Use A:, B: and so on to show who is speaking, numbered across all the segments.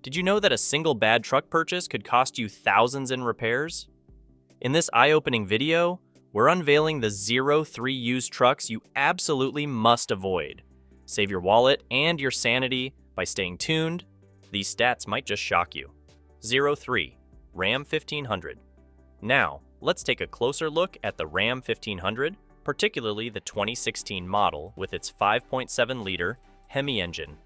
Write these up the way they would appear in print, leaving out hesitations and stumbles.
A: Did you know that a single bad truck purchase could cost you thousands in repairs? In this eye-opening video, we're unveiling the 03 used trucks you absolutely must avoid. Save your wallet and your sanity by staying tuned. These stats might just shock you. 03 Ram 1500. Now, let's take a closer look at the Ram 1500, particularly the 2016 model with its 5.7-liter Hemi engine.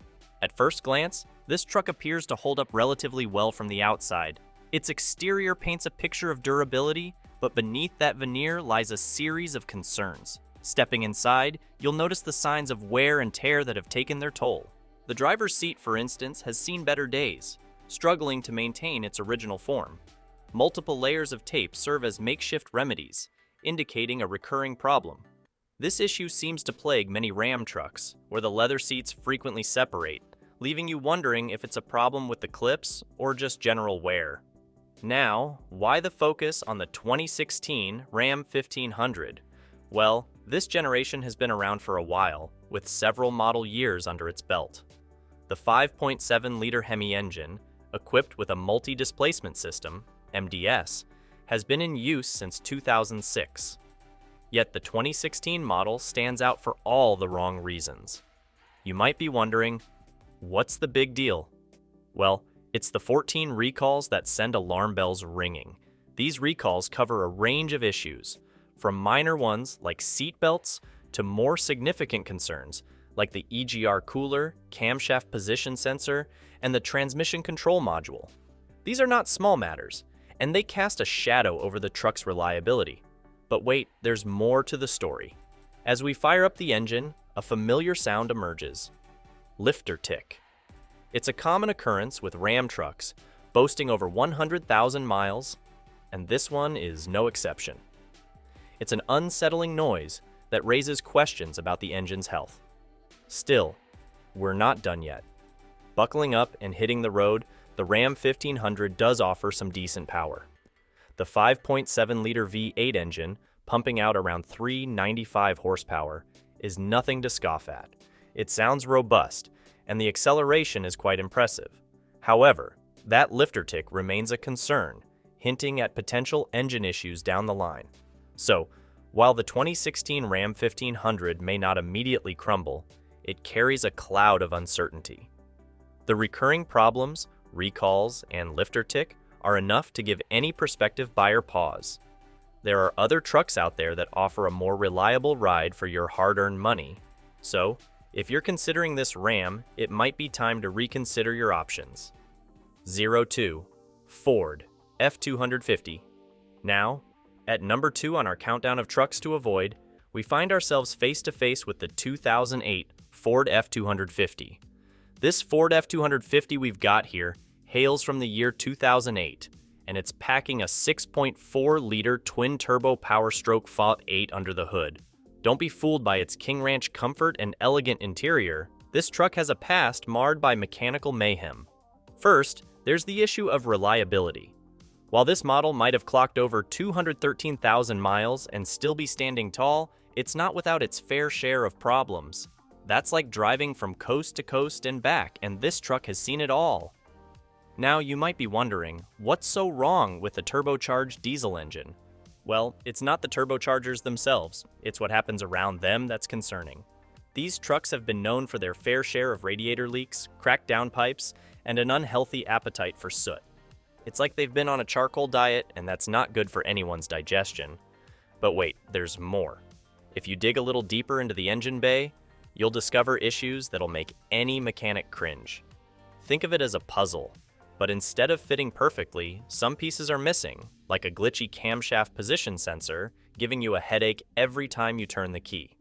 A: At first glance, this truck appears to hold up relatively well from the outside. Its exterior paints a picture of durability, but beneath that veneer lies a series of concerns. Stepping inside, you'll notice the signs of wear and tear that have taken their toll. The driver's seat, for instance, has seen better days, struggling to maintain its original form. Multiple layers of tape serve as makeshift remedies, indicating a recurring problem. This issue seems to plague many Ram trucks, where the leather seats frequently separate, leaving you wondering if it's a problem with the clips or just general wear. Now, why the focus on the 2016 Ram 1500? Well, this generation has been around for a while, with several model years under its belt. The 5.7-liter Hemi engine, equipped with a multi-displacement system, MDS, has been in use since 2006. Yet the 2016 model stands out for all the wrong reasons. You might be wondering, what's the big deal? Well, it's the 14 recalls that send alarm bells ringing. These recalls cover a range of issues, from minor ones like seat belts to more significant concerns like the EGR cooler, camshaft position sensor, and the transmission control module. These are not small matters, and they cast a shadow over the truck's reliability. But wait, there's more to the story. As we fire up the engine, a familiar sound emerges. Lifter tick. It's a common occurrence with Ram trucks, boasting over 100,000 miles, and this one is no exception. It's an unsettling noise that raises questions about the engine's health. Still, we're not done yet. Buckling up and hitting the road, the Ram 1500 does offer some decent power. The 5.7-liter V8 engine, pumping out around 395 horsepower, is nothing to scoff at. It sounds robust, and the acceleration is quite impressive. However, that lifter tick remains a concern, hinting at potential engine issues down the line. So, while the 2016 Ram 1500 may not immediately crumble, it carries a cloud of uncertainty. The recurring problems, recalls, and lifter tick are enough to give any prospective buyer pause. There are other trucks out there that offer a more reliable ride for your hard-earned money. So, if you're considering this Ram, it might be time to reconsider your options. 02 Ford F250. Now, at number 2 on our countdown of trucks to avoid, we find ourselves face to face with the 2008 Ford F250. This Ford F250 we've got here hails from the year 2008, and it's packing a 6.4-liter twin-turbo Power-Stroke FOB8 under the hood. Don't be fooled by its King Ranch comfort and elegant interior. This truck has a past marred by mechanical mayhem. First, there's the issue of reliability. While this model might have clocked over 213,000 miles and still be standing tall, it's not without its fair share of problems. That's like driving from coast to coast and back, and this truck has seen it all. Now, you might be wondering, what's so wrong with the turbocharged diesel engine? Well, it's not the turbochargers themselves, it's what happens around them that's concerning. These trucks have been known for their fair share of radiator leaks, cracked downpipes, and an unhealthy appetite for soot. It's like they've been on a charcoal diet, and that's not good for anyone's digestion. But wait, there's more. If you dig a little deeper into the engine bay, you'll discover issues that'll make any mechanic cringe. Think of it as a puzzle, but instead of fitting perfectly, some pieces are missing, like a glitchy camshaft position sensor, giving you a headache every time you turn the key.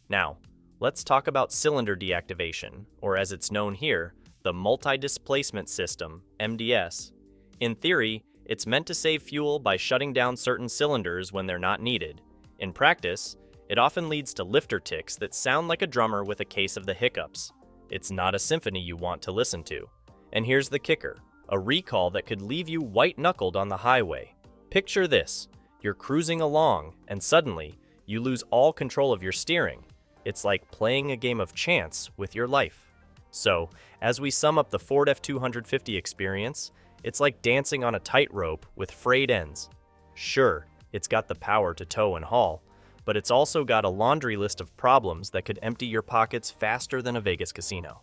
A: Now, let's talk about cylinder deactivation, or as it's known here, the multi-displacement system, MDS. In theory, it's meant to save fuel by shutting down certain cylinders when they're not needed. In practice, it often leads to lifter ticks that sound like a drummer with a case of the hiccups. It's not a symphony you want to listen to. And here's the kicker, a recall that could leave you white-knuckled on the highway. Picture this, you're cruising along, and suddenly, you lose all control of your steering. It's like playing a game of chance with your life. So, as we sum up the Ford F-250 experience, it's like dancing on a tightrope with frayed ends. Sure, it's got the power to tow and haul, but it's also got a laundry list of problems that could empty your pockets faster than a Vegas casino.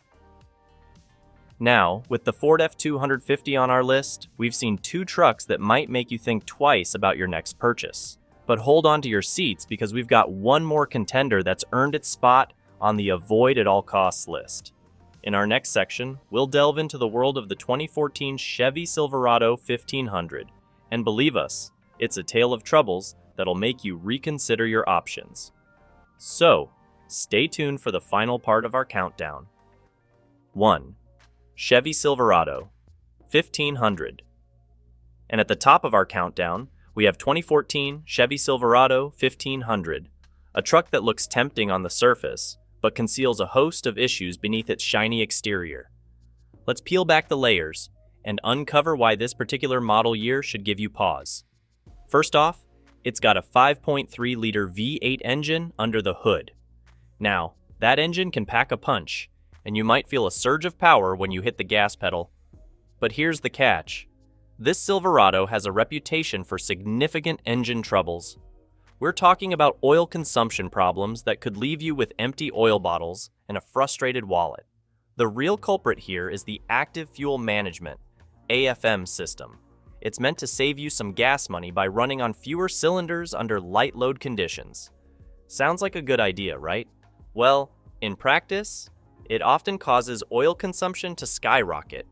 A: Now, with the Ford F-250 on our list, we've seen two trucks that might make you think twice about your next purchase. But hold on to your seats because we've got one more contender that's earned its spot on the avoid at all costs list. In our next section, we'll delve into the world of the 2014 Chevy Silverado 1500. And believe us, it's a tale of troubles that'll make you reconsider your options. So, stay tuned for the final part of our countdown. 1. Chevy Silverado 1500. And at the top of our countdown, we have 2014 Chevy Silverado 1500, a truck that looks tempting on the surface, but conceals a host of issues beneath its shiny exterior. Let's peel back the layers and uncover why this particular model year should give you pause. First off, it's got a 5.3-liter V8 engine under the hood. Now, that engine can pack a punch, and you might feel a surge of power when you hit the gas pedal. But here's the catch. This Silverado has a reputation for significant engine troubles. We're talking about oil consumption problems that could leave you with empty oil bottles and a frustrated wallet. The real culprit here is the Active Fuel Management, AFM system. It's meant to save you some gas money by running on fewer cylinders under light load conditions. Sounds like a good idea, right? Well, in practice, it often causes oil consumption to skyrocket.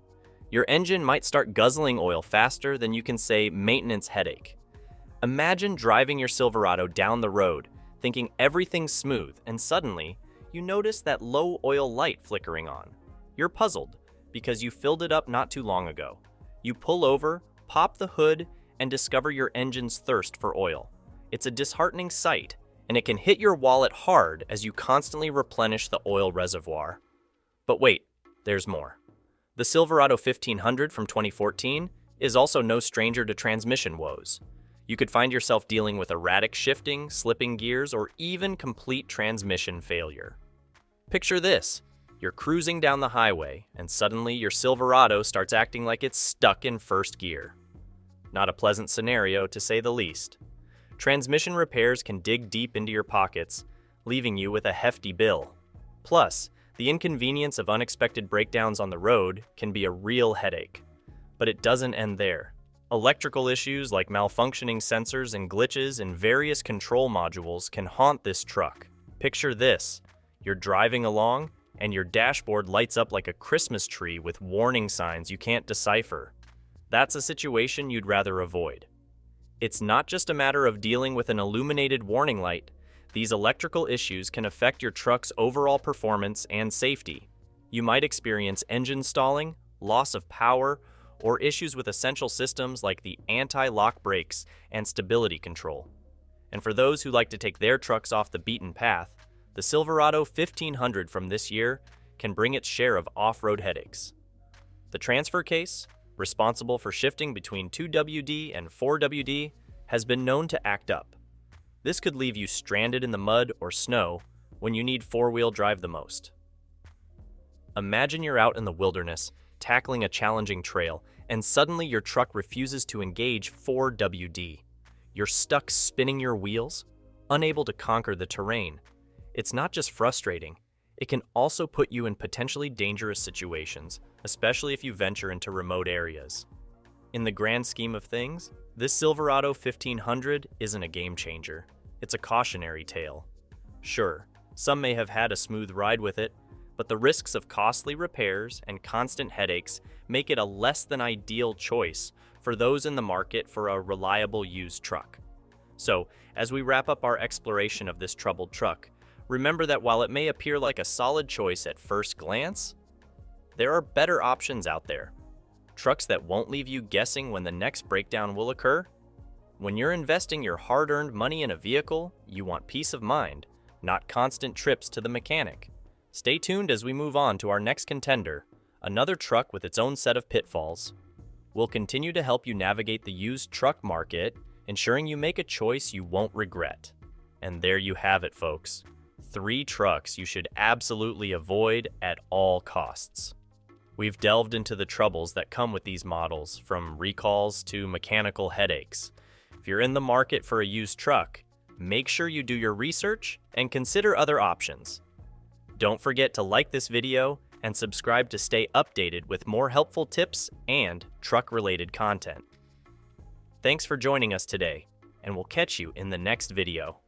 A: Your engine might start guzzling oil faster than you can say maintenance headache. Imagine driving your Silverado down the road, thinking everything's smooth, and suddenly, you notice that low oil light flickering on. You're puzzled, because you filled it up not too long ago. You pull over, pop the hood, and discover your engine's thirst for oil. It's a disheartening sight, and it can hit your wallet hard as you constantly replenish the oil reservoir. But wait, there's more. The Silverado 1500 from 2014 is also no stranger to transmission woes. You could find yourself dealing with erratic shifting, slipping gears, or even complete transmission failure. Picture this. You're cruising down the highway, and suddenly your Silverado starts acting like it's stuck in first gear. Not a pleasant scenario, to say the least. Transmission repairs can dig deep into your pockets, leaving you with a hefty bill. Plus, the inconvenience of unexpected breakdowns on the road can be a real headache. But it doesn't end there. Electrical issues like malfunctioning sensors and glitches in various control modules can haunt this truck. Picture this. You're driving along, and your dashboard lights up like a Christmas tree with warning signs you can't decipher. That's a situation you'd rather avoid. It's not just a matter of dealing with an illuminated warning light. These electrical issues can affect your truck's overall performance and safety. You might experience engine stalling, loss of power, or issues with essential systems like the anti-lock brakes and stability control. And for those who like to take their trucks off the beaten path, the Silverado 1500 from this year can bring its share of off-road headaches. The transfer case, responsible for shifting between 2WD and 4WD, has been known to act up. This could leave you stranded in the mud or snow when you need four-wheel drive the most. Imagine you're out in the wilderness, tackling a challenging trail, and suddenly your truck refuses to engage 4WD. You're stuck spinning your wheels, unable to conquer the terrain. It's not just frustrating, it can also put you in potentially dangerous situations, especially if you venture into remote areas. In the grand scheme of things, this Silverado 1500 isn't a game changer. It's a cautionary tale. Sure, some may have had a smooth ride with it, but the risks of costly repairs and constant headaches make it a less than ideal choice for those in the market for a reliable used truck. So, as we wrap up our exploration of this troubled truck, remember that while it may appear like a solid choice at first glance, there are better options out there. Trucks that won't leave you guessing when the next breakdown will occur. When you're investing your hard-earned money in a vehicle, you want peace of mind, not constant trips to the mechanic. Stay tuned as we move on to our next contender, another truck with its own set of pitfalls. We'll continue to help you navigate the used truck market, ensuring you make a choice you won't regret. And there you have it, folks. 3 trucks you should absolutely avoid at all costs. We've delved into the troubles that come with these models, from recalls to mechanical headaches. If you're in the market for a used truck, make sure you do your research and consider other options. Don't forget to like this video and subscribe to stay updated with more helpful tips and truck-related content. Thanks for joining us today, and we'll catch you in the next video.